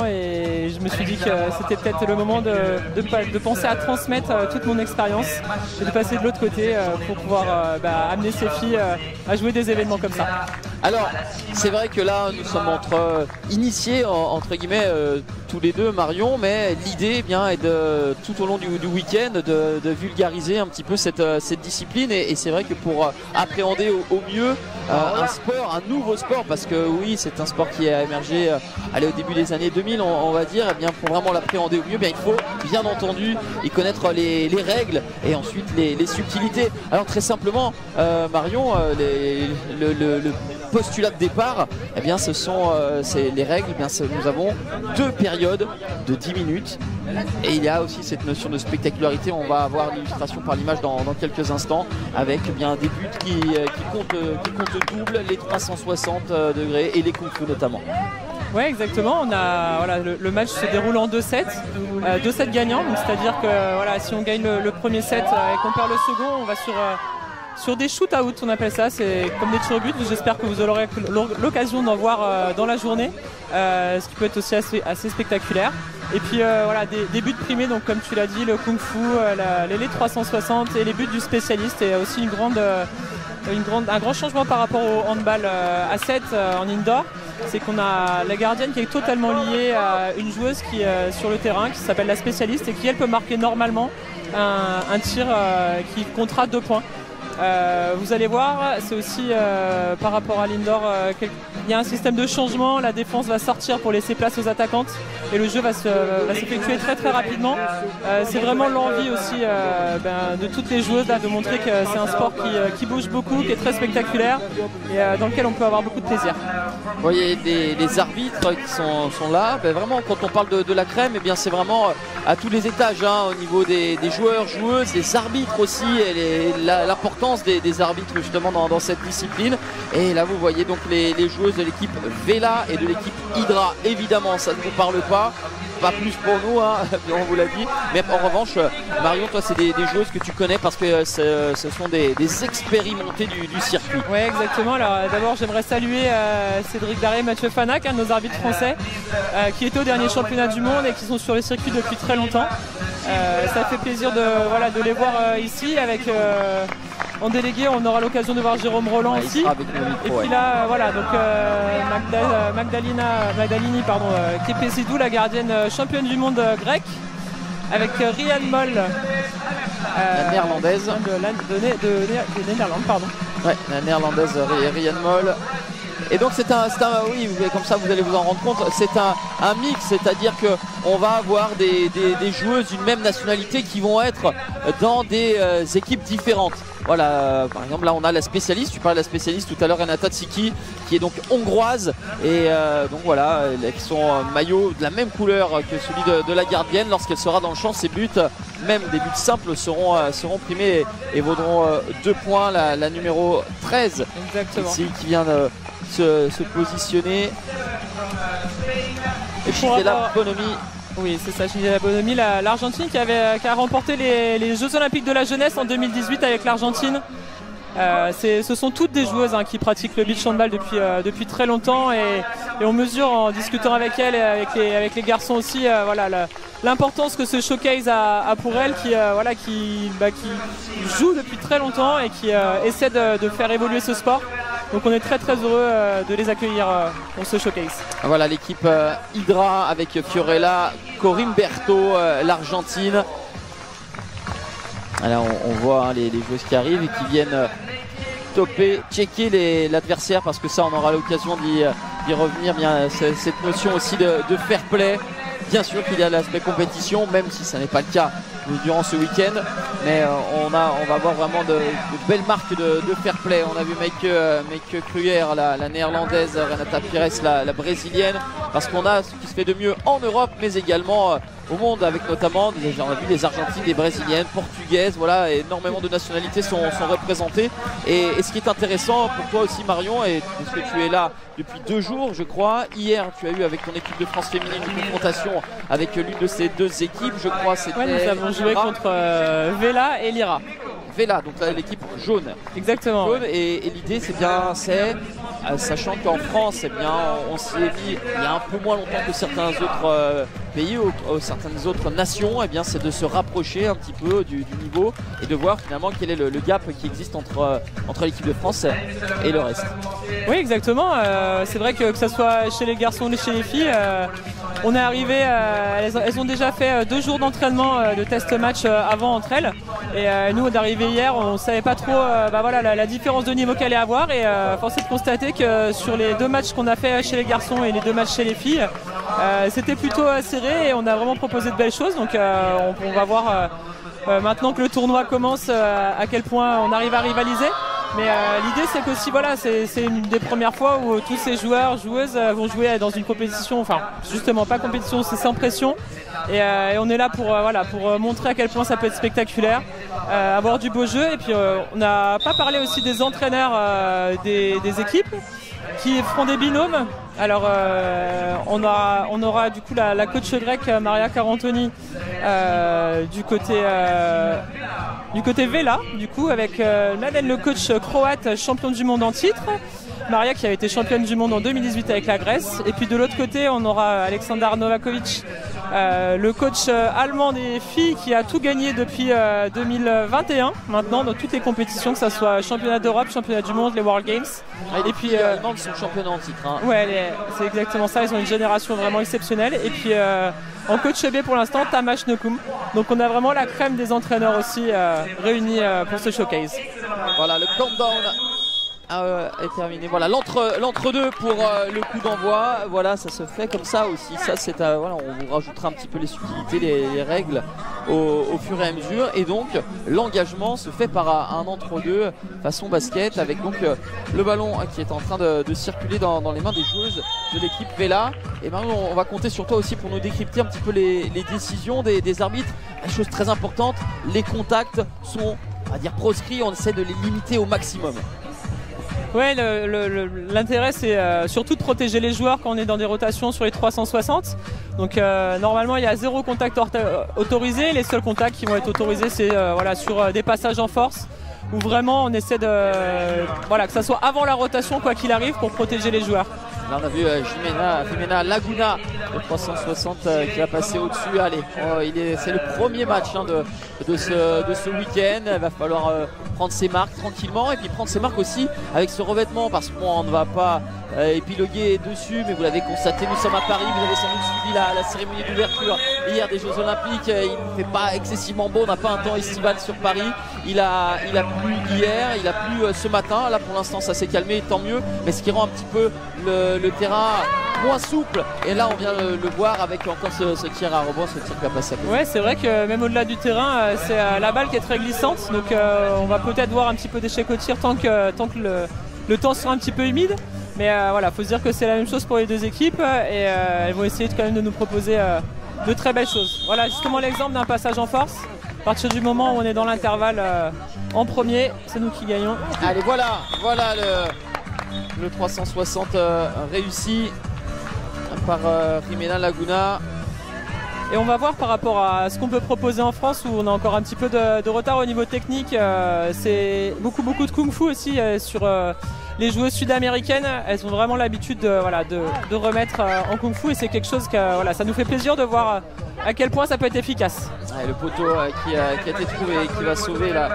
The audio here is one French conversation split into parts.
Et je me suis dit que c'était peut-être le moment de penser à transmettre toute mon expérience et de passer de l'autre côté pour pouvoir amener ces filles à jouer des événements comme ça. Alors, c'est vrai que là, nous sommes initiés, entre guillemets, tous les deux, Marion, mais l'idée est de, tout au long du week-end, de vulgariser un petit peu cette discipline. Et c'est vrai que pour appréhender au mieux un sport, un nouveau sport, parce que oui, c'est un sport qui a émergé au début des années 2000, on va dire, et bien pour vraiment l'appréhender au mieux, il faut bien entendu y connaître les règles et ensuite les subtilités. Alors très simplement, Marion, le postulat de départ, ce sont les règles. Nous avons 2 périodes de 10 minutes et il y a aussi cette notion de spectacularité. On va avoir l'illustration par l'image dans quelques instants avec des buts qui comptent double, les 360 degrés et les kung fu notamment. Oui, exactement. Le match se déroule en 2 sets, 2 sets gagnants. C'est-à-dire que si on gagne le premier set et qu'on perd le second, on va sur des shoot-out, on appelle ça. C'est comme des tirs au but. J'espère que vous aurez l'occasion d'en voir dans la journée, ce qui peut être aussi assez spectaculaire. Et puis des buts primés, donc comme tu l'as dit, le kung fu, les 360 et les buts du spécialiste, et aussi un grand changement par rapport au handball à 7 en indoor. C'est qu'on a la gardienne qui est totalement liée à une joueuse qui est sur le terrain, qui s'appelle la spécialiste, et qui elle peut marquer normalement un tir qui comptera 2 points. Vous allez voir, c'est aussi par rapport à l'indoor, il y a un système de changement. La défense va sortir pour laisser place aux attaquantes et le jeu va s'effectuer très rapidement. C'est vraiment l'envie aussi de toutes les joueuses de montrer que c'est un sport qui bouge beaucoup, qui est très spectaculaire et dans lequel on peut avoir beaucoup de plaisir. Vous voyez les arbitres qui sont là. Vraiment, quand on parle de la crème, c'est vraiment à tous les étages, au niveau des joueurs, joueuses, des arbitres aussi, et l'importance des arbitres justement dans cette discipline. Et là vous voyez donc les joueuses de l'équipe Vela et de l'équipe Hydra. Évidemment ça ne vous parle pas plus pour nous, on vous l'a dit, mais en revanche Marion, toi c'est des joueuses que tu connais parce que ce sont des expérimentés du circuit. Oui, exactement. Alors d'abord j'aimerais saluer Cédric Daré et Mathieu Fanac, de nos arbitres français, qui étaient au dernier championnat du monde et qui sont sur le circuit depuis très longtemps. Ça fait plaisir de les voir ici avec en délégué. On aura l'occasion de voir Jérôme Roland aussi. Et puis là, Magdalini, Kepesidou, la gardienne championne du monde grecque, avec Ryan Moll, la néerlandaise. de Néerlande, pardon. Ouais, la néerlandaise Ryan Moll. Et donc oui, comme ça vous allez vous en rendre compte, c'est un mix, c'est-à-dire qu'on va avoir des joueuses d'une même nationalité qui vont être dans des équipes différentes. Voilà, par exemple là on a la spécialiste, tu parlais de la spécialiste tout à l'heure, Renata Tsiki, qui est donc hongroise, et donc voilà, avec son maillot de la même couleur que celui de la gardienne. Lorsqu'elle sera dans le champ, ses buts, même des buts simples, seront primés et vaudront 2 points. La numéro 13 ici, qui vient de se positionner. Et Gisela Bonomi. Oui, c'est ça, Gisela Bonomi, l'Argentine qui a remporté les Jeux Olympiques de la jeunesse en 2018 avec l'Argentine. Ce sont toutes des joueuses qui pratiquent le beach handball depuis très longtemps, et on mesure en discutant avec elles et avec les garçons aussi l'importance que ce showcase a pour elles, qui jouent depuis très longtemps et qui essaient de faire évoluer ce sport. Donc on est très heureux de les accueillir pour ce showcase. Voilà l'équipe Hydra avec Fiorella Corimberto, l'Argentine. Là on voit les joueuses qui arrivent et qui viennent checker l'adversaire, parce que ça on aura l'occasion d'y revenir. Cette notion aussi de fair play. Bien sûr qu'il y a l'aspect compétition, même si ça n'est pas le cas durant ce week-end, mais on va avoir vraiment de belles marques de fair play. On a vu Meike Kruger, la néerlandaise, Renata Pires, la brésilienne, parce qu'on a ce qui se fait de mieux en Europe, mais également au monde, avec notamment, on a vu des Argentines, des Brésiliennes, Portugaises, voilà, énormément de nationalités sont représentées. Et ce qui est intéressant pour toi aussi, Marion, et parce que tu es là depuis 2 jours, je crois, hier tu as eu avec ton équipe de France féminine une confrontation avec l'une de ces 2 équipes, je crois. Nous avons joué contre Vela et Lyra. Vela, donc là l'équipe jaune. Exactement. Jaune, et l'idée c'est sachant qu'en France, eh bien, on s'y est mis il y a un peu moins longtemps que certains autres pays ou certaines autres nations, eh bien, c'est de se rapprocher un petit peu du niveau et de voir finalement quel est le gap qui existe entre l'équipe de France et le reste. Oui, exactement. C'est vrai que ce soit chez les garçons ou chez les filles, on est arrivé, elles ont déjà fait 2 jours d'entraînement de test match avant entre elles. Et nous, d'arriver hier, on ne savait pas trop voilà, la différence de niveau qu'elle allait avoir. Et force est de constater que sur les 2 matchs qu'on a fait chez les garçons et les 2 matchs chez les filles, c'était plutôt serré et on a vraiment proposé de belles choses. Donc on va voir maintenant que le tournoi commence à quel point on arrive à rivaliser. Mais l'idée c'est qu'aussi voilà, c'est une des premières fois où tous ces joueurs, joueuses vont jouer dans une compétition, enfin justement pas compétition, c'est sans pression. Et on est là pour, voilà, pour montrer à quel point ça peut être spectaculaire, avoir du beau jeu. Et puis on n'a pas parlé aussi des entraîneurs des équipes qui feront des binômes. Alors on aura du coup la coach grecque Maria Carantoni du côté Vela, du coup avec Mladen, le coach croate champion du monde en titre. Maria qui a été championne du monde en 2018 avec la Grèce. Et puis de l'autre côté, on aura Aleksandar Novakovic, le coach allemand des filles qui a tout gagné depuis 2021 maintenant dans toutes les compétitions, que ce soit championnat d'Europe, championnat du monde, les World Games. Et puis les allemandes sont championnes en titre. Hein. Ouais, c'est exactement ça, ils ont une génération vraiment exceptionnelle. Et puis en coach B pour l'instant, Tamas Nokum. Donc on a vraiment la crème des entraîneurs aussi réunis pour ce showcase. Voilà, le countdown est terminé. Voilà, l'entre-deux pour le coup d'envoi. Voilà, ça se fait comme ça aussi. Ça, c'est voilà, on vous rajoutera un petit peu les subtilités, les règles au fur et à mesure. Et donc, l'engagement se fait par un entre-deux façon basket, avec donc le ballon qui est en train de circuler dans les mains des joueuses de l'équipe Vela. Et maintenant, on va compter sur toi aussi pour nous décrypter un petit peu les décisions des arbitres. Une chose très importante, les contacts sont, on va dire, proscrits. On essaie de les limiter au maximum. Ouais, l'intérêt c'est surtout de protéger les joueurs quand on est dans des rotations sur les 360. Donc normalement il y a 0 contact autorisé. Les seuls contacts qui vont être autorisés c'est voilà, sur des passages en force où vraiment on essaie de voilà, que ça soit avant la rotation quoi qu'il arrive pour protéger les joueurs. Là on a vu Jimena Laguna de 360 qui va passer au-dessus. Allez, c'est le premier match hein, de ce week-end. Il va falloir prendre ses marques tranquillement et puis prendre ses marques aussi avec ce revêtement, parce qu'on ne va pas épiloguer dessus, mais vous l'avez constaté, nous sommes à Paris, vous avez sans doute suivi la cérémonie d'ouverture hier des Jeux Olympiques. Il ne fait pas excessivement beau, on n'a pas un temps estival sur Paris. Il a plu hier, il a plu ce matin. Là pour l'instant ça s'est calmé, tant mieux, mais ce qui rend un petit peu le terrain moins souple. Et là on vient le voir avec encore ce tir à rebond, ce tir qui va passer à côté. Ouais, c'est vrai que même au-delà du terrain, c'est la balle qui est très glissante, donc on va peut-être voir un petit peu d'échec au tir tant que le temps sera un petit peu humide. Mais voilà, faut se dire que c'est la même chose pour les deux équipes et elles vont essayer quand même de nous proposer de très belles choses. Voilà justement l'exemple d'un passage en force. À partir du moment où on est dans l'intervalle en premier, c'est nous qui gagnons. Allez, voilà le 360 réussi par Jimena Laguna. Et on va voir par rapport à ce qu'on peut proposer en France où on a encore un petit peu de retard au niveau technique. C'est beaucoup de kung-fu aussi sur les joueuses sud-américaines. Elles ont vraiment l'habitude de remettre en kung-fu et c'est quelque chose que ça nous fait plaisir de voir à quel point ça peut être efficace. Ouais, le poteau qui a été trouvé et qui va sauver la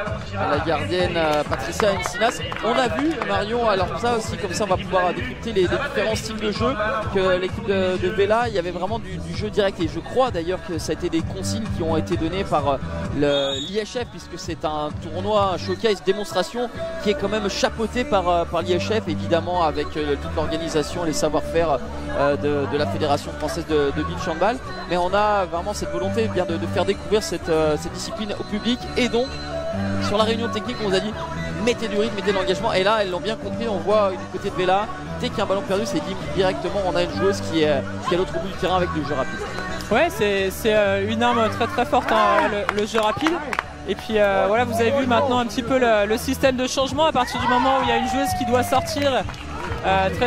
gardienne Patricia Encinas. On a vu Marion, alors ça aussi, comme ça on va pouvoir décrypter les différents styles de jeu que l'équipe de Vela, il y avait vraiment du jeu direct et je crois d'ailleurs que ça a été des consignes qui ont été données par l'IHF, puisque c'est un tournoi, un showcase démonstration qui est quand même chapeauté par l'IHF, évidemment avec toute l'organisation, les savoir-faire de la Fédération française de beach handball, mais on a vraiment cette volonté bien de faire découvrir cette discipline au public. Et donc sur la réunion technique on nous a dit mettez du rythme, mettez de l'engagement, et là elles l'ont bien compris. On voit du côté de Vela, dès qu'il y a un ballon perdu c'est dit directement on a une joueuse qui est à l'autre bout du terrain avec du jeu rapide. Ouais, c'est une arme très forte hein, le jeu rapide. Et puis voilà, vous avez vu maintenant un petit peu le système de changement à partir du moment où il y a une joueuse qui doit sortir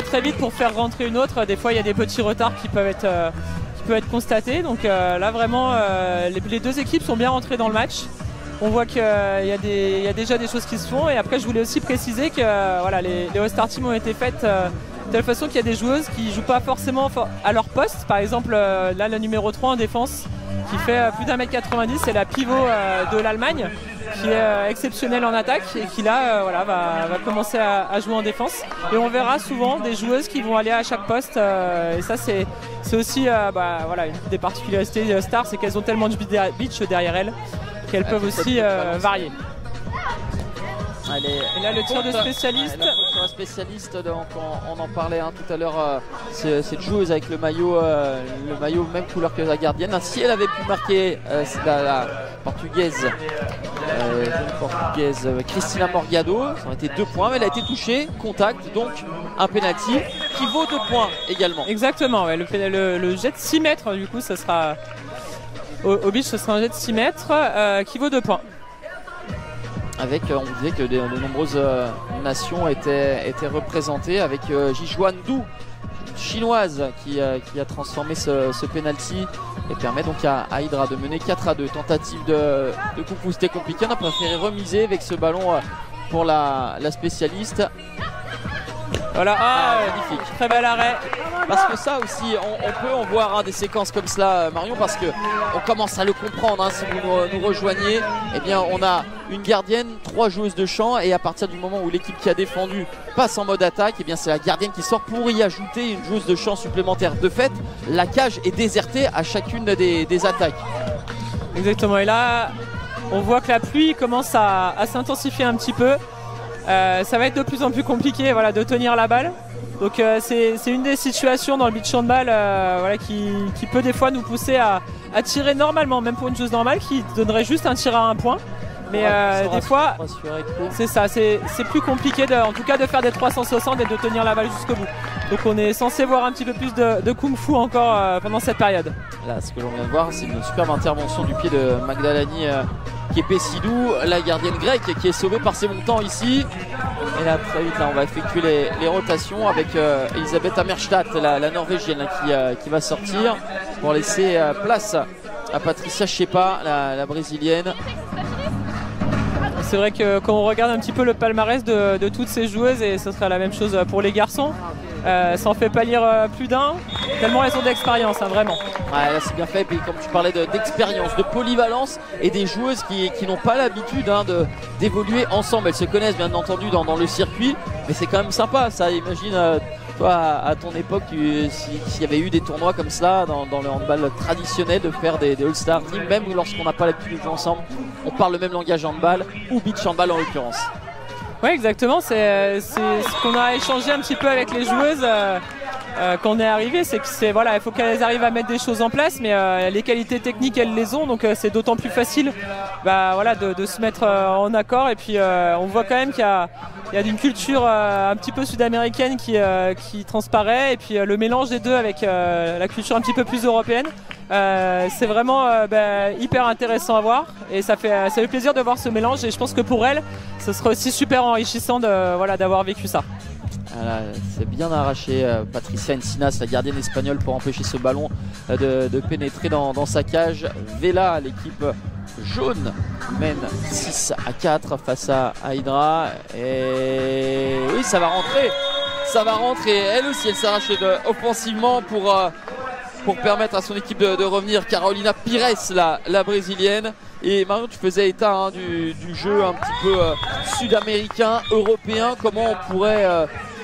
très vite pour faire rentrer une autre. Des fois il y a des petits retards qui peuvent être constatés. Donc là vraiment les deux équipes sont bien rentrées dans le match. on voit qu'il y a déjà des choses qui se font. Et après, je voulais aussi préciser que voilà, les All-Star Team ont été faites de telle façon qu'il y a des joueuses qui ne jouent pas forcément à leur poste. Par exemple, là, le numéro 3 en défense, qui fait plus d'1m90, c'est la pivot de l'Allemagne, qui est exceptionnelle en attaque et qui là voilà, va commencer à jouer en défense. Et on verra souvent des joueuses qui vont aller à chaque poste. Et ça, c'est aussi voilà, une des particularités des Stars, c'est qu'elles ont tellement de beach derrière elles qu'elles peuvent aussi varier. Et là, le tir de spécialiste. Un spécialiste, donc on en parlait tout à l'heure, cette joueuse avec le maillot même couleur que la gardienne. Si elle avait pu marquer la portugaise, Cristina Morgado, ça aurait été 2 points, mais elle a été touchée, contact, donc un penalty qui vaut 2 points également. Exactement, ouais, le jet de 6 mètres, du coup, ça sera au beach, ce sera un jet de 6 mètres qui vaut 2 points. Avec, on disait que de nombreuses nations étaient représentées, avec Jijuan Du, chinoise, qui a transformé ce penalty et permet donc à Hydra de mener 4-2. Tentative de coup, c'était compliqué, on a préféré remiser avec ce ballon pour la spécialiste. Voilà, magnifique. Très bel arrêt. Parce que ça aussi, on peut en voir des séquences comme cela, Marion, parce que on commence à le comprendre. Si vous nous rejoignez, eh bien, on a une gardienne, 3 joueuses de champ, et à partir du moment où l'équipe qui a défendu passe en mode attaque, eh bien, c'est la gardienne qui sort pour y ajouter une joueuse de champ supplémentaire. De fait, la cage est désertée à chacune des attaques. Exactement. Et là, on voit que la pluie commence à s'intensifier un petit peu. Ça va être de plus en plus compliqué, voilà, de tenir la balle. Donc c'est une des situations dans le beach handball voilà, qui peut des fois nous pousser à tirer normalement, même pour une chose normale, qui donnerait juste un tir à 1 point. Mais des fois, c'est ça, c'est plus compliqué en tout cas de faire des 360 et de tenir la balle jusqu'au bout. Donc on est censé voir un petit peu plus de kung-fu encore pendant cette période. Là, ce que l'on vient de voir, c'est une superbe intervention du pied de Magdalani Kepessidou, la gardienne grecque, qui est sauvée par ses montants ici. Et là, très vite, là, on va effectuer les rotations avec Elisabeth Hammerstadt, la norvégienne, qui va sortir pour laisser place à Patricia Shepa, la brésilienne. C'est vrai que quand on regarde un petit peu le palmarès de toutes ces joueuses, et ce sera la même chose pour les garçons, ça en fait pas lire plus d'un, tellement elles ont d'expérience, vraiment. Ouais, là c'est bien fait, et puis comme tu parlais d'expérience, de polyvalence, et des joueuses qui n'ont pas l'habitude d'évoluer ensemble. Elles se connaissent bien entendu dans le circuit, mais c'est quand même sympa ça. Imagine toi à ton époque, s'il y avait eu des tournois comme cela dans le handball traditionnel, de faire des All-Star Teams, même lorsqu'on n'a pas l'habitude de jouer ensemble, on parle le même langage handball, ou beach handball en l'occurrence. Oui, exactement, c'est ce qu'on a échangé un petit peu avec les joueuses quand on est arrivé, c'est que voilà, il faut qu'elles arrivent à mettre des choses en place, mais les qualités techniques elles les ont, donc c'est d'autant plus facile voilà, de se mettre en accord. Et puis on voit quand même qu'il y a une culture un petit peu sud-américaine qui transparaît, et puis le mélange des deux avec la culture un petit peu plus européenne. C'est vraiment hyper intéressant à voir, et ça fait plaisir de voir ce mélange, et je pense que pour elle ce sera aussi super enrichissant d'avoir vécu ça. Voilà, c'est bien arraché Patricia Encinas, la gardienne espagnole, pour empêcher ce ballon de pénétrer dans sa cage. Vela, l'équipe jaune, mène 6-4 face à Hydra, et oui, ça va rentrer, elle aussi elle s'est arrachée offensivement pour permettre à son équipe de revenir. Carolina Pires, la brésilienne. Et Marion, tu faisais état du jeu un petit peu sud-américain, européen. Comment on pourrait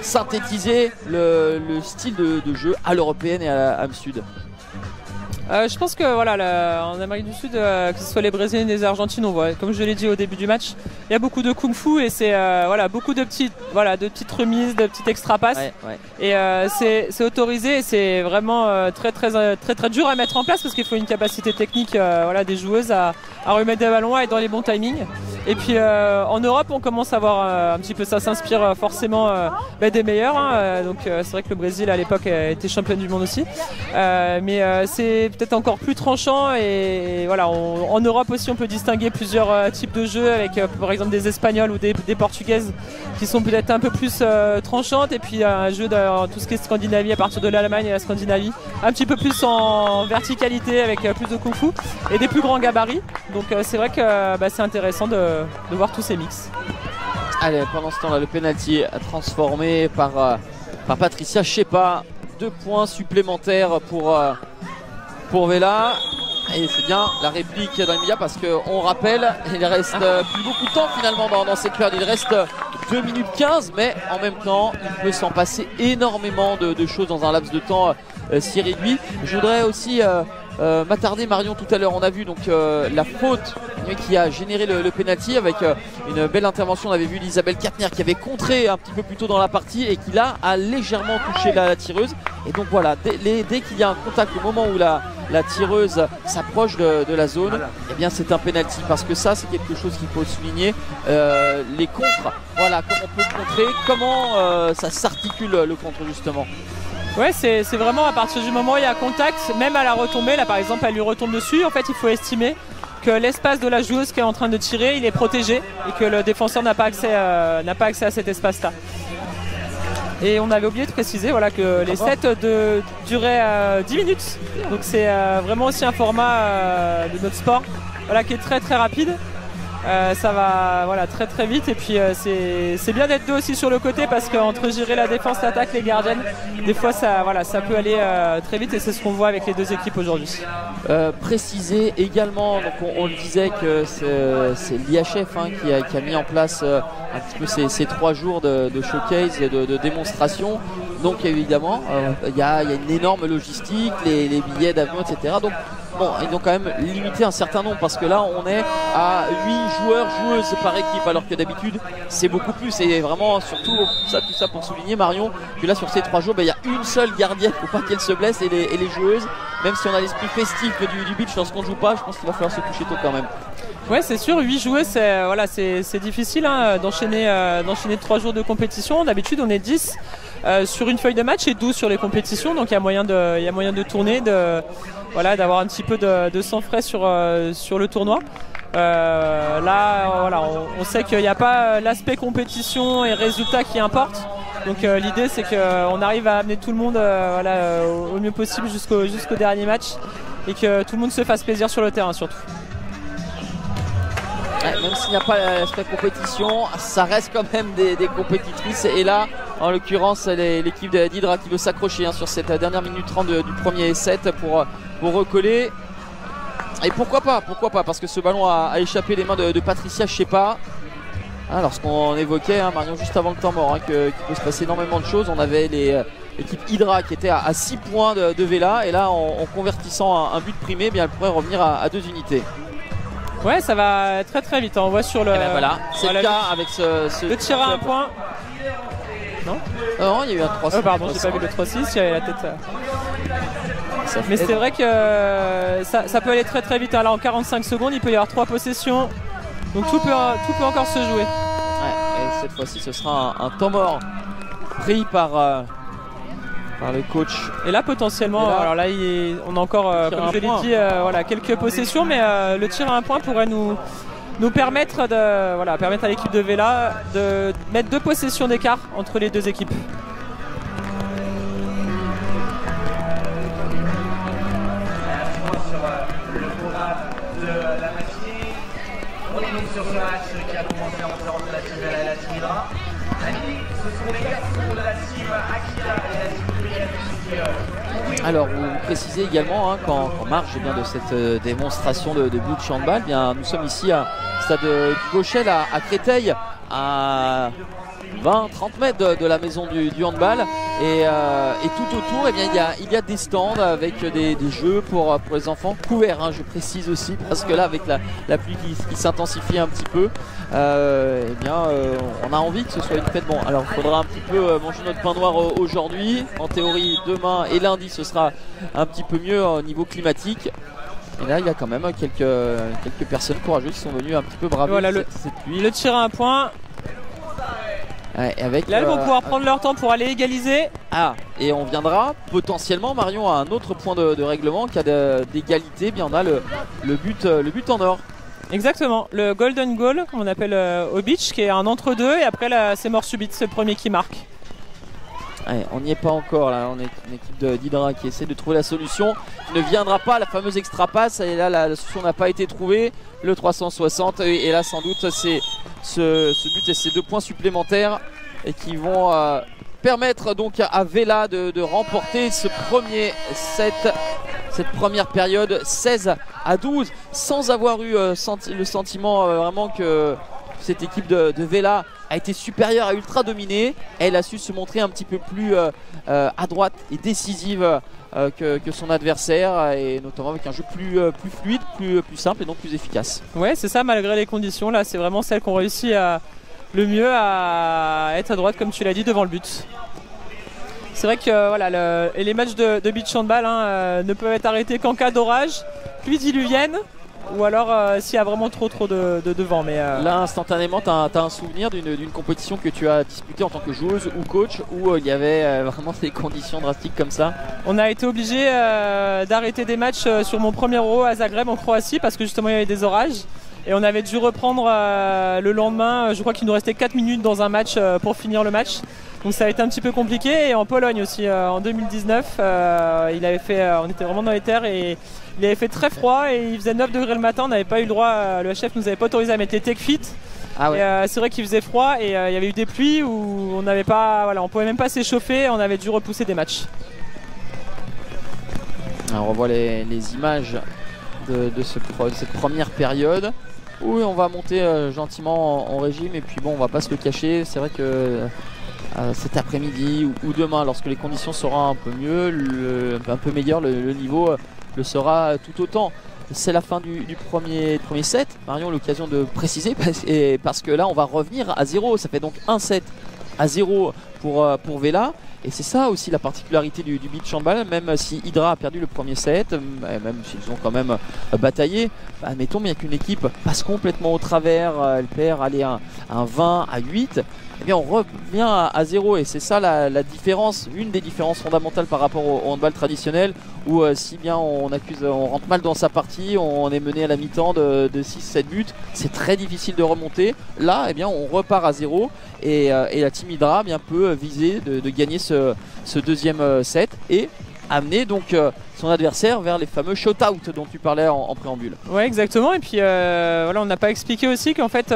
synthétiser le style de jeu à l'européenne et à l'âme sud? Je pense que voilà, en Amérique du Sud, que ce soit les Brésiliens et les Argentines, on voit, comme je l'ai dit au début du match, il y a beaucoup de kung-fu, et c'est voilà, beaucoup de petites remises, de petites extra-passes. Ouais. Et c'est autorisé, et c'est vraiment très dur à mettre en place, parce qu'il faut une capacité technique voilà, des joueuses à remettre des ballons, à être dans les bons timings. Et puis en Europe, on commence à voir un petit peu ça s'inspire forcément des meilleurs. Hein. Donc c'est vrai que le Brésil à l'époque était championne du monde aussi. Mais c'est peut-être encore plus tranchant. Et voilà, en Europe aussi, on peut distinguer plusieurs types de jeux avec par exemple des Espagnols ou des Portugaises qui sont peut-être un peu plus tranchantes. Et puis un jeu de tout ce qui est Scandinavie à partir de l'Allemagne et la Scandinavie, un petit peu plus en verticalité avec plus de kung-fu et des plus grands gabarits. Donc c'est vrai que c'est intéressant de voir tous ces mix. Allez, pendant ce temps-là, le penalty transformé par Patricia Chepa. 2 points supplémentaires pour Vela. Et c'est bien la réplique dans les médias parce qu'on rappelle, il reste plus beaucoup de temps finalement dans cette période. Il reste 2 minutes 15, mais en même temps, il peut s'en passer énormément de choses dans un laps de temps si réduit. Je voudrais aussi m'attarder, Marion, tout à l'heure. On a vu donc la faute qui a généré le penalty avec une belle intervention. On avait vu Isabelle Kapner qui avait contré un petit peu plus tôt dans la partie et qui là a légèrement touché la tireuse. Et donc voilà, dès qu'il y a un contact au moment où la tireuse s'approche de la zone, eh bien c'est un penalty parce que ça c'est quelque chose qu'il faut souligner. Les contres, voilà, comment on peut contrer, comment ça s'articule le contre justement. Ouais, c'est vraiment à partir du moment où il y a contact, même à la retombée, là par exemple elle lui retombe dessus, en fait il faut estimer que l'espace de la joueuse qui est en train de tirer, il est protégé et que le défenseur n'a pas accès à cet espace-là. Et on avait oublié de préciser voilà, que les sets duraient 10 minutes, donc c'est vraiment aussi un format de notre sport voilà, qui est très très rapide. Ça va voilà, très très vite et puis c'est bien d'être deux aussi sur le côté parce qu'entre gérer la défense, l'attaque, les gardiennes, des fois ça peut aller très vite et c'est ce qu'on voit avec les deux équipes aujourd'hui. Préciser également, donc on le disait que c'est l'IHF qui a mis en place un petit peu ces 3 jours de showcase et de démonstration. Donc évidemment il y a une énorme logistique, les billets d'avion, etc. Donc bon, ils ont quand même limité un certain nombre parce que là on est à 8 joueurs, joueuses par équipe alors que d'habitude c'est beaucoup plus. Et vraiment surtout tout ça pour souligner, Marion, que là sur ces 3 jours il y a une seule gardienne, faut pas qu'elle se blesse et les joueuses, même si on a l'esprit festif du beach lorsqu'on joue pas, je pense qu'il va falloir se coucher tôt quand même. Ouais, c'est sûr, 8 joueuses c'est difficile d'enchaîner 3 jours de compétition. D'habitude on est 10 sur une feuille de match et 12 sur les compétitions, donc il y a moyen de tourner, d'avoir un petit peu de sang frais sur le tournoi. Là voilà, on sait qu'il n'y a pas l'aspect compétition et résultat qui importe. Donc l'idée c'est qu'on arrive à amener tout le monde au mieux possible jusqu'au dernier match et que tout le monde se fasse plaisir sur le terrain surtout. Ouais, même s'il n'y a pas l'aspect compétition, ça reste quand même des compétitrices. Et là, en l'occurrence, l'équipe d'Hydra qui veut s'accrocher sur cette dernière minute 30 du premier set pour recoller. Et pourquoi pas, parce que ce ballon a échappé des mains de Patricia Chepa. Lorsqu'on évoquait, Marion, juste avant le temps mort, qu'il peut se passer énormément de choses. On avait l'équipe Hydra qui était à 6 points de Vela. Et là, en convertissant un but primé, eh bien, elle pourrait revenir à 2 unités. Ouais, ça va très très vite. On voit sur le. Voilà, c'est le cas avec ce le tir à un point. Non, non, il y a eu un 3-6. Pardon, j'ai pas vu le 3-6, il y avait la tête. Mais c'est vrai que ça peut aller très très vite. Là, en 45 secondes, il peut y avoir 3 possessions. Donc tout peut encore se jouer. Ouais, et cette fois-ci, ce sera un temps mort pris par le coach. Et là potentiellement, alors là on a encore, comme je l'ai dit, quelques possessions, mais le tir à un point pourrait nous permettre permettre à l'équipe de Vela de mettre 2 possessions d'écart entre les deux équipes. Sur ce match qui a commencé en faveur de la team Hydra. Ce sont les garçons de la team Akira et la team Korean. Alors vous précisez également qu'en marge de cette démonstration de beach handball, bien, nous sommes ici à stade du Gauchel à Créteil, à 20-30 mètres de la maison du handball et tout autour il y a des stands avec des jeux pour les enfants couverts, je précise aussi, parce que là avec la pluie qui s'intensifie un petit peu, on a envie que ce soit une fête. Bon, alors il faudra un petit peu manger notre pain noir aujourd'hui. En théorie demain et lundi ce sera un petit peu mieux au niveau climatique. Et là, il y a quand même quelques personnes courageuses qui sont venues un petit peu braver voilà, cette pluie. Le tir à un point. Ouais, avec, là, elles vont pouvoir prendre leur temps pour aller égaliser. Ah, et on viendra potentiellement, Marion, à un autre point de règlement, qui a d'égalité. Bien, on a le but en or. Exactement, le golden goal, comme on appelle au beach, qui est un entre-deux, et après là, c'est mort subite, c'est le premier qui marque. Ouais, on n'y est pas encore là, on est une équipe d'Hydra qui essaie de trouver la solution, qui ne viendra pas, la fameuse extra passe, et là la solution n'a pas été trouvée, le 360, et là sans doute c'est ce but et ces 2 points supplémentaires et qui vont permettre donc à Vela de remporter ce premier set, cette première période 16-12, sans avoir eu le sentiment vraiment que cette équipe de Vela a été supérieure, a ultra dominé. Elle a su se montrer un petit peu plus à droite et décisive que son adversaire, et notamment avec un jeu plus fluide, plus simple et donc plus efficace. Ouais, c'est ça, malgré les conditions. Là, c'est vraiment celle qu'on réussit le mieux à être à droite, comme tu l'as dit, devant le but. C'est vrai que voilà, et les matchs de beach handball ne peuvent être arrêtés qu'en cas d'orage, pluie diluvienne, ou alors s'il y a vraiment trop de vent. Mais là, instantanément, tu as un souvenir d'une compétition que tu as disputée en tant que joueuse ou coach, où il y avait vraiment des conditions drastiques comme ça? On a été obligé d'arrêter des matchs sur mon premier Euro à Zagreb en Croatie, parce que justement il y avait des orages. Et on avait dû reprendre le lendemain, je crois qu'il nous restait 4 minutes dans un match pour finir le match. Donc ça a été un petit peu compliqué. Et en Pologne aussi, en 2019, on était vraiment dans les terres et il avait fait très froid et il faisait 9 degrés le matin. On n'avait pas eu le droit, le HF nous avait pas autorisé à mettre les tech fit. Ah ouais. C'est vrai qu'il faisait froid et il y avait eu des pluies où on n'avait pas, on pouvait même pas s'échauffer. On avait dû repousser des matchs. Alors on revoit les images de cette première période. Oui, on va monter gentiment en régime, et puis bon, on va pas se le cacher, c'est vrai que cet après-midi ou demain, lorsque les conditions seront un peu mieux, un peu meilleures, le niveau le sera tout autant. C'est la fin du premier set. Marion a l'occasion de préciser parce que là on va revenir à 0, ça fait donc un set à 0 pour Vela. Et c'est ça aussi la particularité du beach handball, même si Hydra a perdu le premier set, même s'ils ont quand même bataillé, admettons bien qu'une équipe passe complètement au travers, elle perd un 20 à 8, eh bien on revient à 0, et c'est ça la différence, une des différences fondamentales par rapport au handball traditionnel, où si bien on rentre mal dans sa partie, on est mené à la mi-temps de 6-7 buts, c'est très difficile de remonter. Là, eh bien on repart à 0, et la team Hydra peut viser de gagner ce deuxième set et amener donc son adversaire vers les fameux shoot-out dont tu parlais en préambule. Ouais, exactement. Et puis voilà, on n'a pas expliqué aussi qu'en fait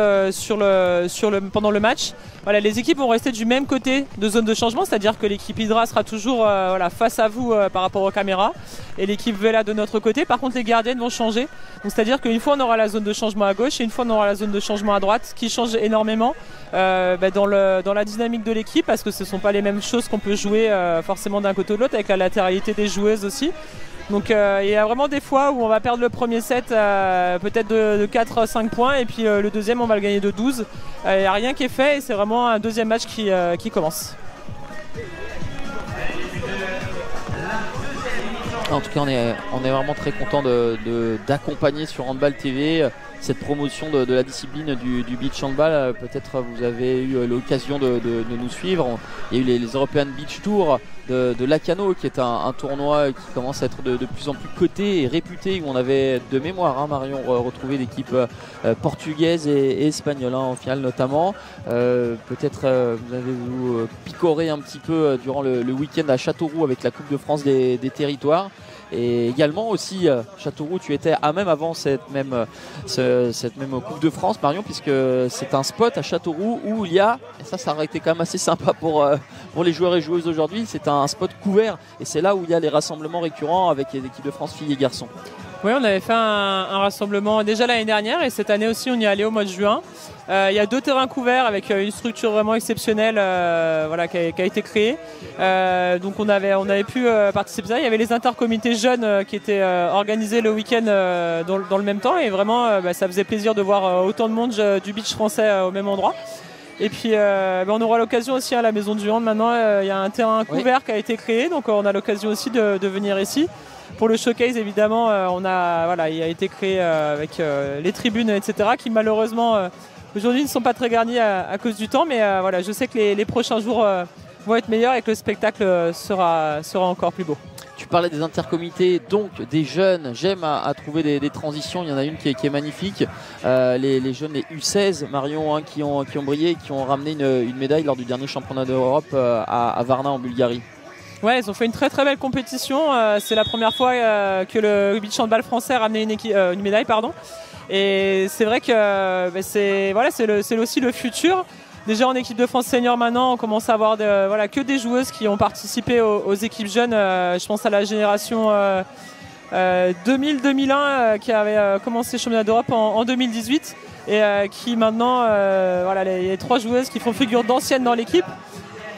pendant le match, voilà, les équipes vont rester du même côté de zone de changement, c'est-à-dire que l'équipe Hydra sera toujours face à vous par rapport aux caméras, et l'équipe Vela de notre côté. Par contre, les gardiennes vont changer. Donc c'est-à-dire qu'une fois on aura la zone de changement à gauche et une fois on aura la zone de changement à droite, ce qui change énormément dans la dynamique de l'équipe, parce que ce ne sont pas les mêmes choses qu'on peut jouer forcément d'un côté ou de l'autre, avec la latéralité des joueuses aussi. Donc il y a vraiment des fois où on va perdre le premier set peut-être de 4-5 points, et puis le deuxième on va le gagner de 12. Il n'y a rien qui est fait, et c'est vraiment un deuxième match qui commence. En tout cas, on est vraiment très content d'accompagner sur Handball TV cette promotion de la discipline du beach handball. Peut-être vous avez eu l'occasion de nous suivre. Il y a eu les European Beach Tour de Lacano, qui est un tournoi qui commence à être de plus en plus coté et réputé, où on avait de mémoire, Marion, retrouvé l'équipe portugaise et espagnole en finale notamment. Peut-être vous avez picoré un petit peu durant le week-end à Châteauroux avec la Coupe de France des territoires. Et également aussi Châteauroux, tu étais même avant cette même Coupe de France, Marion, puisque c'est un spot à Châteauroux où il y a, et ça aurait été quand même assez sympa pour les joueurs et joueuses aujourd'hui, c'est un spot couvert, et c'est là où il y a les rassemblements récurrents avec les équipes de France filles et garçons. Oui, on avait fait un rassemblement déjà l'année dernière, et cette année aussi on y est allé au mois de juin. Il y a 2 terrains couverts avec une structure vraiment exceptionnelle qui a été créée. Donc on avait pu participer à ça. Il y avait les intercomités jeunes qui étaient organisés le week-end dans le même temps, et vraiment ça faisait plaisir de voir autant de monde du beach français au même endroit. Et puis on aura l'occasion aussi à la Maison du Hand maintenant, il y a un terrain couvert qui a été créé, donc on a l'occasion aussi de venir ici. Pour le showcase, évidemment, il a été créé avec les tribunes, etc., qui malheureusement aujourd'hui ne sont pas très garnis à cause du temps. Mais voilà, je sais que les prochains jours vont être meilleurs et que le spectacle sera encore plus beau. Tu parlais des intercomités, donc des jeunes. J'aime à trouver des transitions. Il y en a une qui est magnifique. Les jeunes, les U16, Marion, qui ont brillé, qui ont ramené une médaille lors du dernier championnat d'Europe à Varna en Bulgarie. Ouais, ils ont fait une très très belle compétition. C'est la première fois que le beach handball français a ramené une médaille. Et c'est vrai que c'est aussi le futur. Déjà en équipe de France senior maintenant, on commence à avoir que des joueuses qui ont participé aux équipes jeunes. Je pense à la génération 2000-2001 qui avait commencé le championnat d'Europe en 2018 et qui maintenant, les 3 joueuses qui font figure d'anciennes dans l'équipe.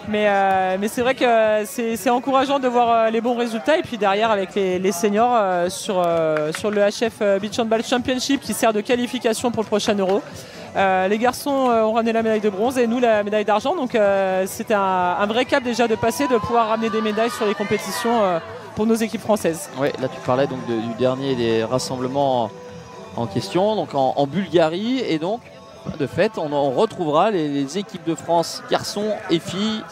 Mais c'est vrai que c'est encourageant de voir les bons résultats. Et puis derrière, avec les seniors sur le HF Beach Handball Championship qui sert de qualification pour le prochain Euro. Les garçons ont ramené la médaille de bronze et nous la médaille d'argent. Donc c'était un vrai cap déjà de passer, de pouvoir ramener des médailles sur les compétitions pour nos équipes françaises. Oui, là tu parlais donc du dernier des rassemblements en question, donc en Bulgarie. Et donc, de fait, on retrouvera les équipes de France, garçons et filles,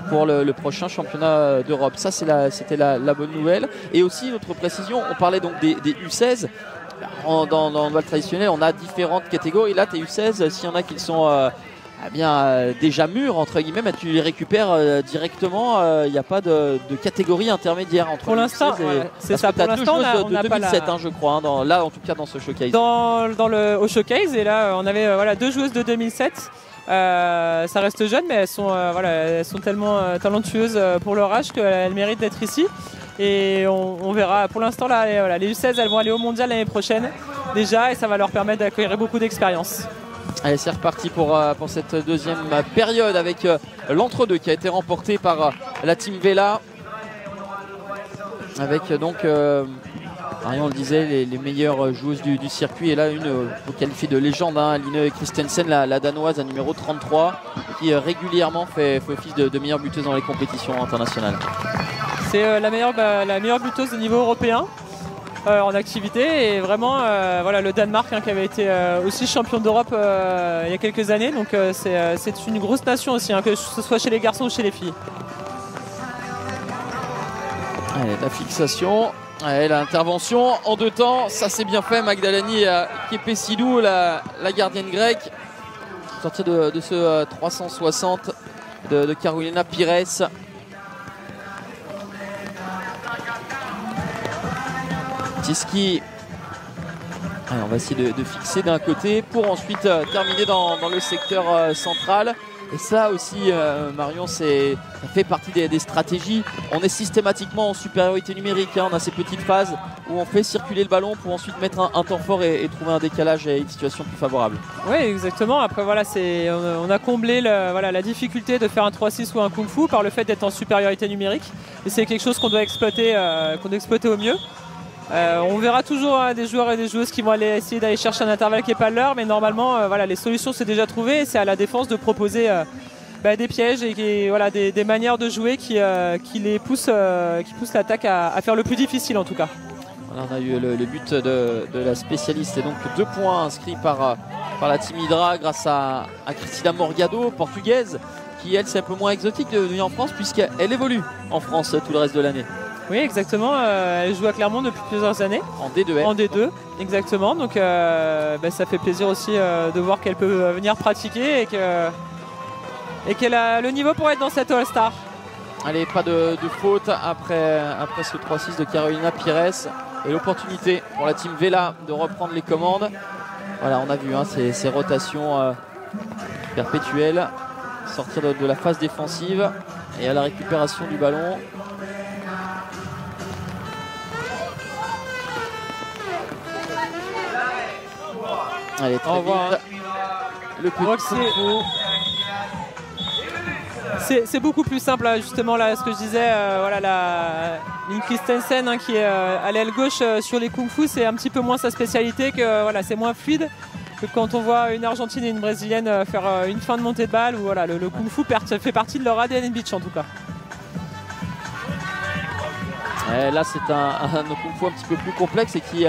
pour le prochain championnat d'Europe. Ça, c'était la bonne nouvelle. Et aussi, notre précision, on parlait donc des U16. Dans le handball traditionnel, on a différentes catégories. Là, tes U16, s'il y en a qui sont déjà mûrs, entre guillemets, mais tu les récupères directement. Il n'y a pas de catégorie intermédiaire entre pour l'instant. C'est ça. Pour l'instant, on n'a pas 2007, je crois. Là, en tout cas, dans ce showcase. Au showcase, et là, on avait 2 joueuses de 2007. Ça reste jeune, mais elles sont tellement talentueuses pour leur âge qu'elles méritent d'être ici. Et on verra. Pour l'instant, les U16, elles vont aller au mondial l'année prochaine déjà, et ça va leur permettre d'acquérir beaucoup d'expérience. Allez, c'est reparti pour cette deuxième période avec l'entre-deux qui a été remporté par la team Vela. Avec donc, Marion le disait, les meilleures joueuses du circuit. Et là, une qualifiée de légende, Line Christensen, la danoise à numéro 33, qui régulièrement fait office de meilleure buteuse dans les compétitions internationales. C'est la meilleure buteuse au niveau européen en activité, et vraiment le Danemark qui avait été aussi champion d'Europe il y a quelques années, donc c'est une grosse nation aussi, que ce soit chez les garçons ou chez les filles. Allez, la fixation, l'intervention en 2 temps, ça c'est bien fait. Magdalani Kepesidou, la gardienne grecque, sortir de ce 360 de Carolina Pires. Tiski. Allez, on va essayer de fixer d'un côté pour ensuite terminer dans le secteur central. Et ça aussi, Marion, ça fait partie des stratégies. On est systématiquement en supériorité numérique. On a ces petites phases où on fait circuler le ballon pour ensuite mettre un temps fort et trouver un décalage et une situation plus favorable. Oui, exactement. Après, on a comblé la difficulté de faire un 3-6 ou un kung-fu par le fait d'être en supériorité numérique. Et c'est quelque chose qu'on doit exploiter au mieux. On verra toujours des joueurs et des joueuses qui vont essayer d'aller chercher un intervalle qui n'est pas le leur, mais normalement les solutions c'est déjà trouvé, et c'est à la défense de proposer des pièges et des manières de jouer qui poussent l'attaque à faire le plus difficile en tout cas. Voilà, on a eu le but de la spécialiste, et donc 2 points inscrits par la Team Hydra grâce à Cristina Morgado, portugaise, qui elle c'est un peu moins exotique de venir en France puisqu'elle évolue en France tout le reste de l'année. Oui, exactement. Elle joue à Clermont depuis plusieurs années. En D2. En D2, exactement. Donc ça fait plaisir aussi de voir qu'elle peut venir pratiquer et qu'elle a le niveau pour être dans cette All-Star. Allez, pas de faute après ce 3-6 de Carolina Pires. Et l'opportunité pour la team Vela de reprendre les commandes. Voilà, on a vu ces rotations perpétuelles. Sortir de la phase défensive et à la récupération du ballon. Allez, très vite. Le petit c'est beaucoup plus simple, justement, là, ce que je disais. Line Christensen qui est à l'aile gauche sur les kung-fu, c'est un petit peu moins sa spécialité, c'est moins fluide que quand on voit une Argentine et une Brésilienne faire une fin de montée de balle, où le kung-fu fait partie de leur ADN beach en tout cas. Et là c'est un kung fu un petit peu plus complexe et qui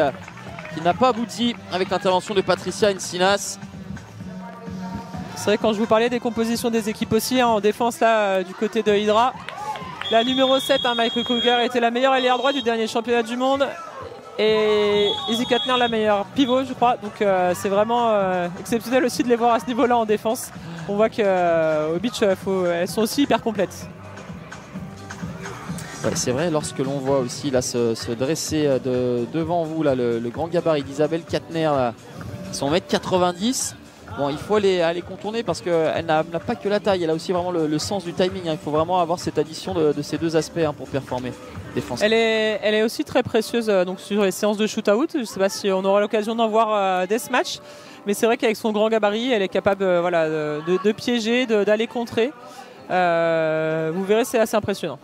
n'a pas abouti avec l'intervention de Patricia Encinas. C'est vrai, quand je vous parlais des compositions des équipes aussi, hein, en défense là du côté de Hydra, la numéro 7, hein, Michael Kruger, était la meilleure ailière droite du dernier championnat du monde. Et Izzy Katner la meilleure pivot, je crois. Donc c'est vraiment exceptionnel aussi de les voir à ce niveau-là en défense. On voit qu'au beach, elles sont aussi hyper complètes. Ouais, c'est vrai, lorsque l'on voit aussi là se dresser devant vous là, le grand gabarit d'Isabelle Katner, là, son 1m90. Bon, il faut aller contourner parce qu'elle n'a pas que la taille, elle a aussi vraiment le sens du timing. Hein. Il faut vraiment avoir cette addition de ces deux aspects, hein, pour performer. Elle est aussi très précieuse donc sur les séances de shoot-out. Je ne sais pas si on aura l'occasion d'en voir des matchs, mais c'est vrai qu'avec son grand gabarit, elle est capable voilà, de piéger, d'aller contrer. Vous verrez, c'est assez impressionnant.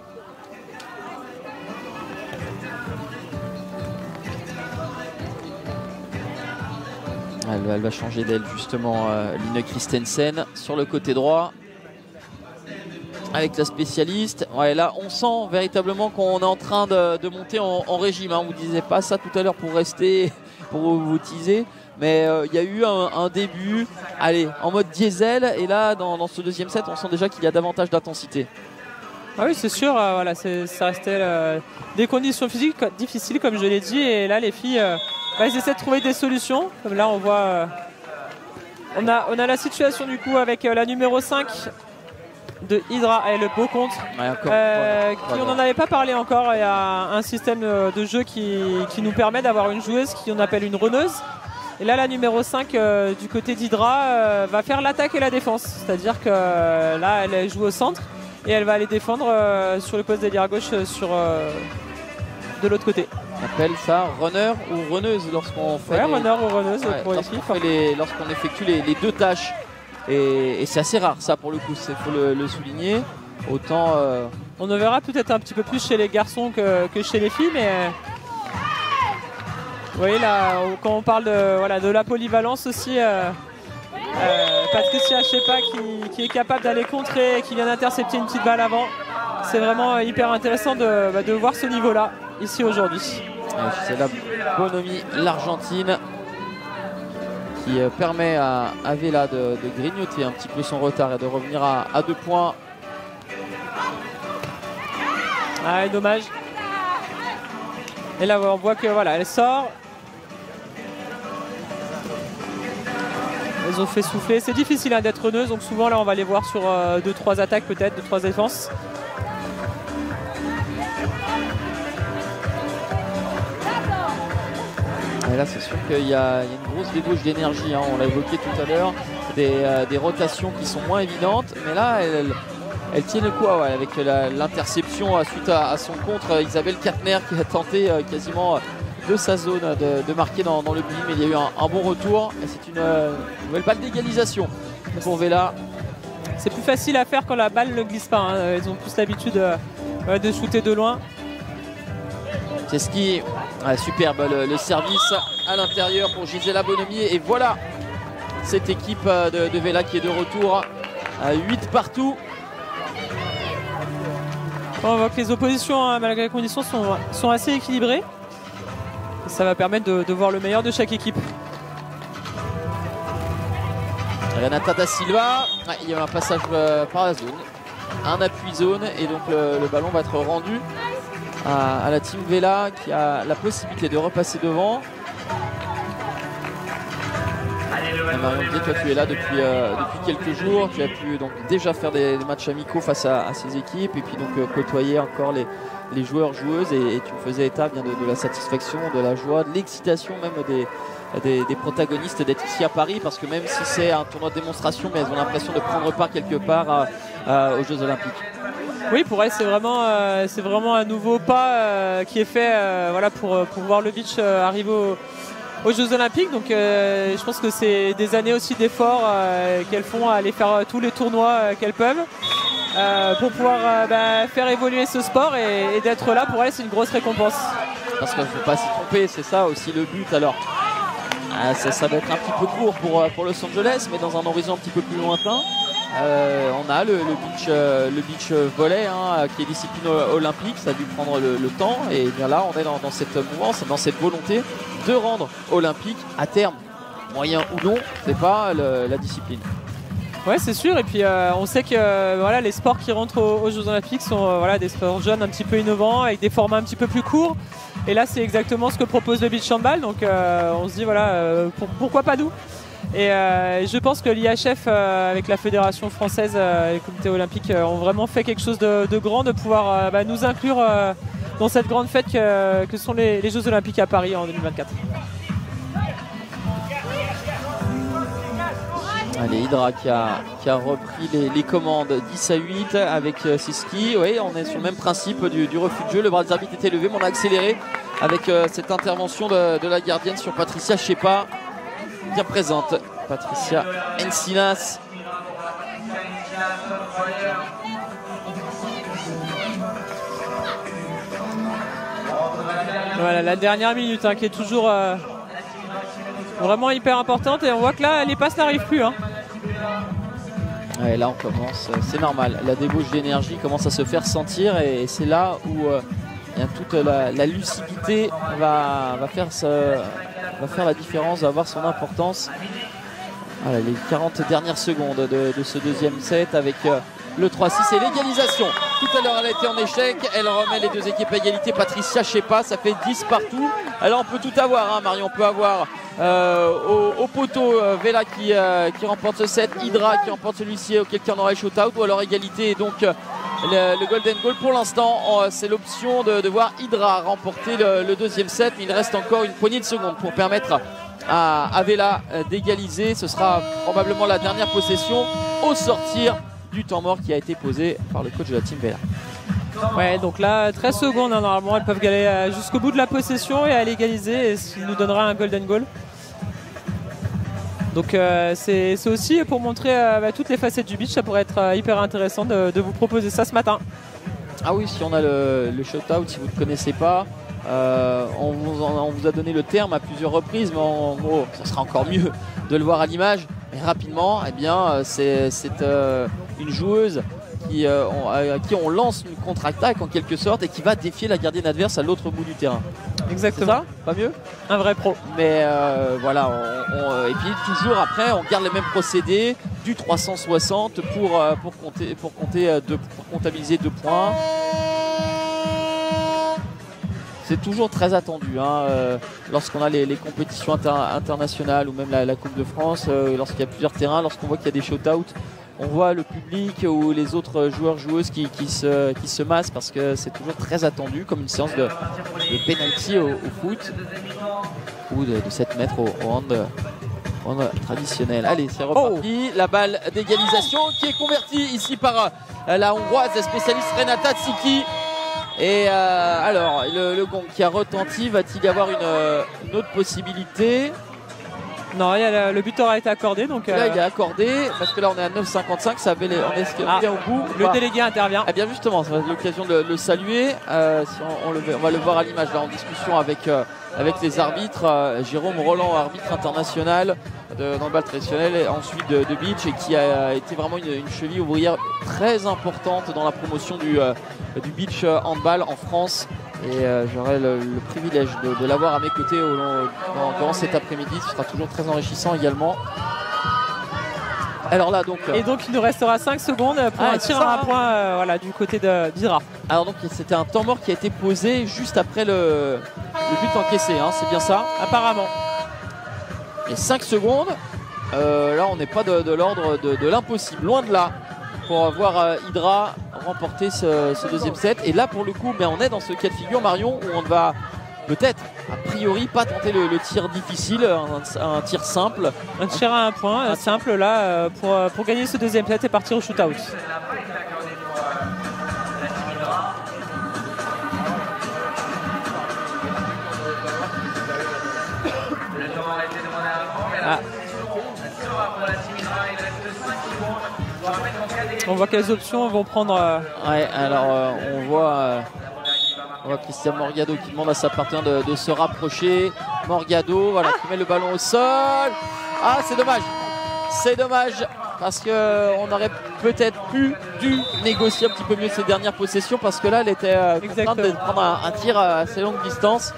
Elle va changer d'aile justement, Line Christensen sur le côté droit avec la spécialiste. Ouais, là on sent véritablement qu'on est en train de monter en régime, hein. On vous disait pas ça tout à l'heure pour rester, pour vous teaser, mais il y a eu un début, allez, en mode diesel, et là dans ce deuxième set on sent déjà qu'il y a davantage d'intensité. Ah oui, c'est sûr, voilà, ça restait des conditions physiques difficiles comme je l'ai dit, et là les filles elles essaient de trouver des solutions. Comme là on voit on a la situation du coup avec la numéro 5 de Hydra et le beau contre, on n'en avait pas parlé encore. Il y a un système de jeu qui nous permet d'avoir une joueuse qu'on appelle une runneuse. Et là la numéro 5 du côté d'Hydra va faire l'attaque et la défense, c'est-à-dire que là elle joue au centre et elle va aller défendre sur le poste d'ailière gauche de l'autre côté. On appelle ça runner ou runneuse lorsqu'on fait runner ou runneuse, ouais, pour les filles. Lorsqu'on effectue les deux tâches. Et c'est assez rare ça pour le coup, il faut le souligner. Autant on ne verra peut-être un petit peu plus chez les garçons que chez les filles, mais vous voyez là, quand on parle de la polyvalence aussi, Patricia Shepa qui est capable d'aller contrer et qui vient d'intercepter une petite balle avant. C'est vraiment hyper intéressant de voir ce niveau-là ici aujourd'hui. C'est la bonhomie, l'Argentine, qui permet à Vela de grignoter un petit peu son retard et de revenir à 2 points. Ah, dommage. Et là on voit que voilà, elle sort. Elles ont fait souffler. C'est difficile, hein, d'être runneuse, donc souvent là on va les voir sur 2-3 attaques peut-être, 2-3 défenses. Et là c'est sûr qu'il y a une grosse débauche d'énergie, hein. On l'a évoqué tout à l'heure, des rotations qui sont moins évidentes, mais là elle tient le coup, ouais, avec l'interception suite à son contre. Isabelle Katner qui a tenté quasiment de sa zone de marquer dans le but, mais il y a eu un bon retour et c'est une nouvelle balle d'égalisation pour Vela. C'est plus facile à faire quand la balle ne glisse pas, hein. Ils ont plus l'habitude de shooter de loin. C'est ce qui superbe le service à l'intérieur pour Gisela Bonomier, et voilà cette équipe de Vela qui est de retour à 8 partout. On voit que les oppositions, hein, malgré les conditions, sont assez équilibrées. Et ça va permettre de voir le meilleur de chaque équipe. Renata da Silva, il y a un passage par la zone, un appui zone, et donc le ballon va être rendu à la team Vela qui a la possibilité de repasser devant. Marion Gué, toi tu es là depuis quelques jours, tu as pu donc déjà faire des matchs amicaux face à ces équipes et puis donc côtoyer encore les joueurs, joueuses, et tu faisais état bien de la satisfaction, de la joie, de l'excitation même des protagonistes d'être ici à Paris, parce que même si c'est un tournoi de démonstration, mais elles ont l'impression de prendre part quelque part aux Jeux Olympiques. Oui, pour elles c'est vraiment un nouveau pas qui est fait voilà, pour voir le beach arriver aux Jeux Olympiques. Donc je pense que c'est des années aussi d'efforts qu'elles font à aller faire tous les tournois qu'elles peuvent pour pouvoir faire évoluer ce sport, et d'être là pour elles c'est une grosse récompense. Parce qu'il ne faut pas s'y tromper, c'est ça aussi le but. Alors ça va être un petit peu court pour Los Angeles, mais dans un horizon un petit peu plus lointain. On a le beach volley hein, qui est discipline olympique, ça a dû prendre le temps et bien là on est dans cette mouvance, dans cette volonté de rendre olympique à terme, moyen ou non, c'est pas la discipline. Ouais, c'est sûr, et puis on sait que voilà, les sports qui rentrent aux Jeux Olympiques sont voilà, des sports jeunes un petit peu innovants avec des formats un petit peu plus courts. Et là, c'est exactement ce que propose le beach handball, donc on se dit voilà, pourquoi pas nous. Et je pense que l'IHF avec la Fédération française et le Comité olympique ont vraiment fait quelque chose de grand, de pouvoir nous inclure dans cette grande fête que sont les Jeux Olympiques à Paris en 2024. Allez, Hydra qui a repris les commandes 10 à 8 avec Siski. Oui, on est sur le même principe du refus de jeu. Le bras des arbitres était levé, mais on a accéléré avec cette intervention de la gardienne sur Patricia Chepa, bien présente. Patricia Encinas. Voilà, la dernière minute hein, qui est toujours vraiment hyper importante et on voit que là, les passes n'arrivent plus. Hein. Ouais, là on commence, c'est normal, la débauche d'énergie commence à se faire sentir et c'est là où toute la lucidité va faire la différence, va avoir son importance. Voilà, les 40 dernières secondes de ce deuxième set avec le 3-6 et l'égalisation. Tout à l'heure elle a été en échec, elle remet les deux équipes à égalité. Patricia Chepa, ça fait 10 partout. Alors on peut tout avoir, hein, Marion, on peut avoir au poteau Vela qui remporte ce set, Hydra qui remporte celui-ci auquel on aurait shoot-out, ou alors égalité et donc le golden goal. Pour l'instant c'est l'option de voir Hydra remporter le deuxième set, mais il reste encore une poignée de secondes pour permettre à Vela d'égaliser. Ce sera probablement la dernière possession au sortir du temps mort qui a été posé par le coach de la team Vela. Ouais, donc là 13 secondes hein, normalement elles peuvent aller jusqu'au bout de la possession et aller égaliser, et ce qui nous donnera un golden goal. Donc c'est aussi pour montrer toutes les facettes du beach. Ça pourrait être hyper intéressant de vous proposer ça ce matin. Ah oui, si on a le shot-out, si vous ne connaissez pas, on vous a donné le terme à plusieurs reprises, mais en gros ça sera encore mieux de le voir à l'image. Mais rapidement, eh bien, c'est une joueuse à qui on lance une contre-attaque en quelque sorte et qui va défier la gardienne adverse à l'autre bout du terrain. Exactement. Ça, pas mieux. Un vrai pro. Mais voilà, et puis toujours après on garde les mêmes procédés du 360 pour comptabiliser 2 points. C'est toujours très attendu hein, lorsqu'on a les compétitions internationales ou même la Coupe de France, lorsqu'il y a plusieurs terrains, lorsqu'on voit qu'il y a des shoot-out, on voit le public ou les autres joueurs-joueuses qui se massent parce que c'est toujours très attendu comme une séance de penalty au foot ou de 7 mètres au hand traditionnel. Allez, c'est reparti. La balle d'égalisation qui est convertie ici par la Hongroise, la spécialiste Renata Tsiki. Et alors, le gong qui a retenti, va-t-il y avoir une autre possibilité? Non, le buteur a été accordé. Donc là, il est accordé parce que là, on est à 9,55. Ça avait on est bien au bout. Le délégué intervient. Eh bien, justement, ça va être l'occasion de le saluer. Si on va le voir à l'image, là, en discussion avec les arbitres. Jérôme Roland, arbitre international dans le bal traditionnel, et ensuite de beach, et qui a été vraiment une cheville ouvrière très importante dans la promotion du beach handball en France. Et j'aurai le privilège de l'avoir à mes côtés durant cet après-midi. Ce sera toujours très enrichissant également. Alors là, donc, et donc il nous restera 5 secondes pour un tir à un point voilà, du côté d'Hydra. Alors donc c'était un temps mort qui a été posé juste après le but encaissé, hein, c'est bien ça? Apparemment. Et 5 secondes, là on n'est pas de l'ordre de l'impossible, loin de là, pour voir Hydra remporter ce deuxième set. Et là pour le coup, on est dans ce cas de figure, Marion, où on ne va peut-être a priori pas tenter le tir difficile, un tir simple. Un tir à un point simple là pour gagner ce deuxième set et partir au shootout. On voit que les options vont prendre. Ouais, alors on voit Christian Morgado qui demande à sa partenaire de se rapprocher. Morgado, voilà, qui met le ballon au sol. Ah, c'est dommage. C'est dommage parce qu'on aurait peut-être dû négocier un petit peu mieux ses dernières possessions, parce que là elle était contrainte de prendre un tir à assez longue distance.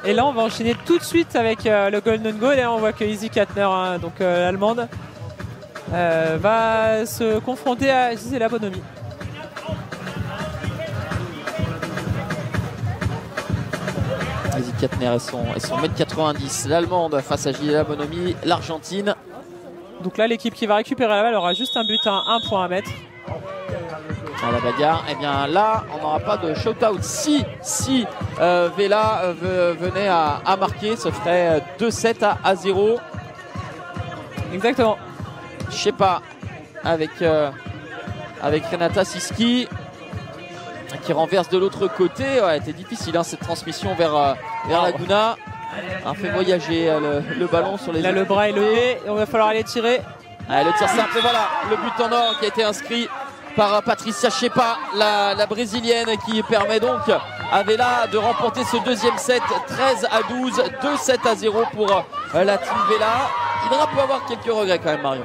Et là on va enchaîner tout de suite avec le golden goal, et on voit que Izzy Katner, hein, donc l'allemande, va se confronter à Gisela Bonomi. Izzy Katner et son 1m90, l'allemande face à Gisela Bonomi, l'Argentine. Donc là l'équipe qui va récupérer la balle aura juste un but à 1 point à mettre. À la bagarre, et bien là on n'aura pas de shootout. Si Vela venait à marquer, ce ferait 2-7 à 0. Exactement. Je sais pas, avec Renata Siski qui renverse de l'autre côté. Ouais, c'était difficile, hein, cette transmission vers Laguna. On fait voyager le ballon sur les... Là le bras est levé, et on va falloir aller tirer. Allez, le tir simple, et voilà le but en or qui a été inscrit par Patricia Chepa, la brésilienne, qui permet donc à Vela de remporter ce deuxième set 13 à 12, 2-7 à 0 pour la team Vela. Hydra peut avoir quelques regrets quand même, Marion.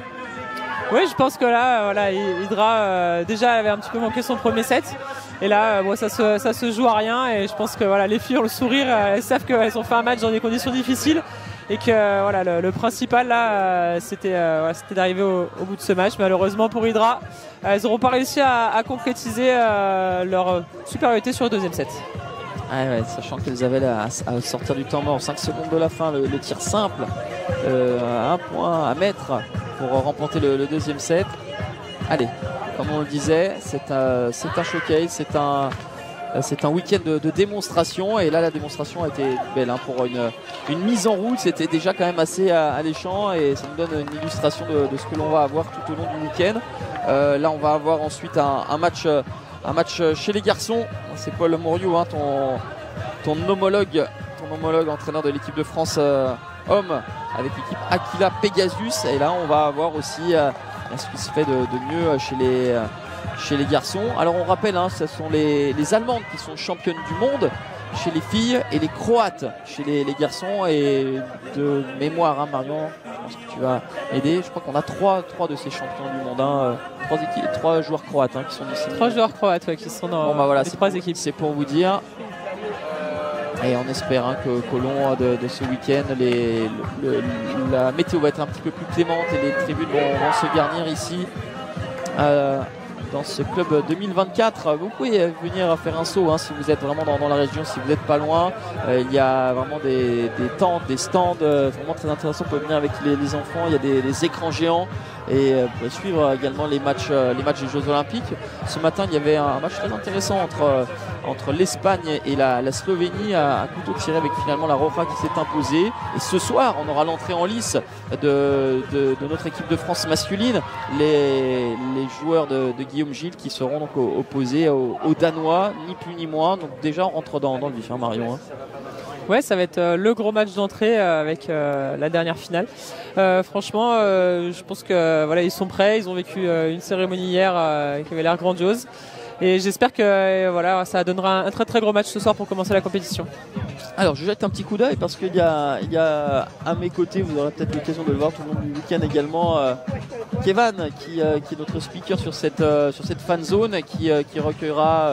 Oui, je pense que là, voilà, Hydra déjà avait un petit peu manqué son premier set. Et là, bon, ça se joue à rien. Et je pense que voilà, les filles ont le sourire. Elles savent qu'elles ont fait un match dans des conditions difficiles. Et que voilà, le principal là, c'était d'arriver au bout de ce match. Malheureusement pour Hydra, elles n'auront pas réussi à concrétiser leur supériorité sur le deuxième set. Ah ouais, sachant qu'elles avaient à sortir du temps mort, 5 secondes de la fin, le tir simple, 1 point à mettre pour remporter le deuxième set. Allez, comme on le disait, c'est un showcase, c'est un week-end de démonstration, et là la démonstration a été belle, hein, pour une mise en route. C'était déjà quand même assez alléchant, et ça nous donne une illustration de ce que l'on va avoir tout au long du week-end. Là on va avoir ensuite un match chez les garçons. C'est Paul Moriot, hein, ton homologue entraîneur de l'équipe de France homme, avec l'équipe Aquila Pegasus. Et là on va avoir aussi ce qui se fait de mieux chez les garçons. Alors on rappelle, hein, ce sont les Allemandes qui sont championnes du monde chez les filles, et les Croates chez les garçons. Et de mémoire, hein, Marion, je pense que tu vas aider, je crois qu'on a trois de ces champions du monde, hein, 3 joueurs croates, hein, qui sont ici. 3 joueurs croates, ouais, qui sont dans voilà, les 3 équipes. C'est pour vous dire. Et on espère, hein, qu'au long de ce week-end, la météo va être un petit peu plus clémente, et les tribunes vont se garnir ici dans ce club 2024. Vous pouvez venir faire un saut, hein, si vous êtes vraiment dans la région, si vous n'êtes pas loin. Il y a vraiment des tentes, des stands vraiment très intéressants. Vous pouvez venir avec les enfants. Il y a des écrans géants, et vous pouvez suivre également les matchs des Jeux Olympiques. Ce matin, il y avait un match très intéressant entre l'Espagne et la Slovénie, à couteau tiré, avec finalement la Roja qui s'est imposée. Et ce soir, on aura l'entrée en lice de notre équipe de France masculine, les joueurs de Guillaume Gilles, qui seront donc opposés aux Danois, ni plus ni moins. Donc déjà on rentre dans le vif, hein, Marion, hein. Ouais, ça va être le gros match d'entrée avec la dernière finale. Franchement, je pense que voilà, ils sont prêts. Ils ont vécu une cérémonie hier qui avait l'air grandiose. Et j'espère que voilà, ça donnera un très très gros match ce soir pour commencer la compétition. Alors je jette un petit coup d'œil, parce qu'il y a à mes côtés, vous aurez peut-être l'occasion de le voir tout le long du week-end également, Kevin qui est notre speaker sur cette fan zone, qui recueillera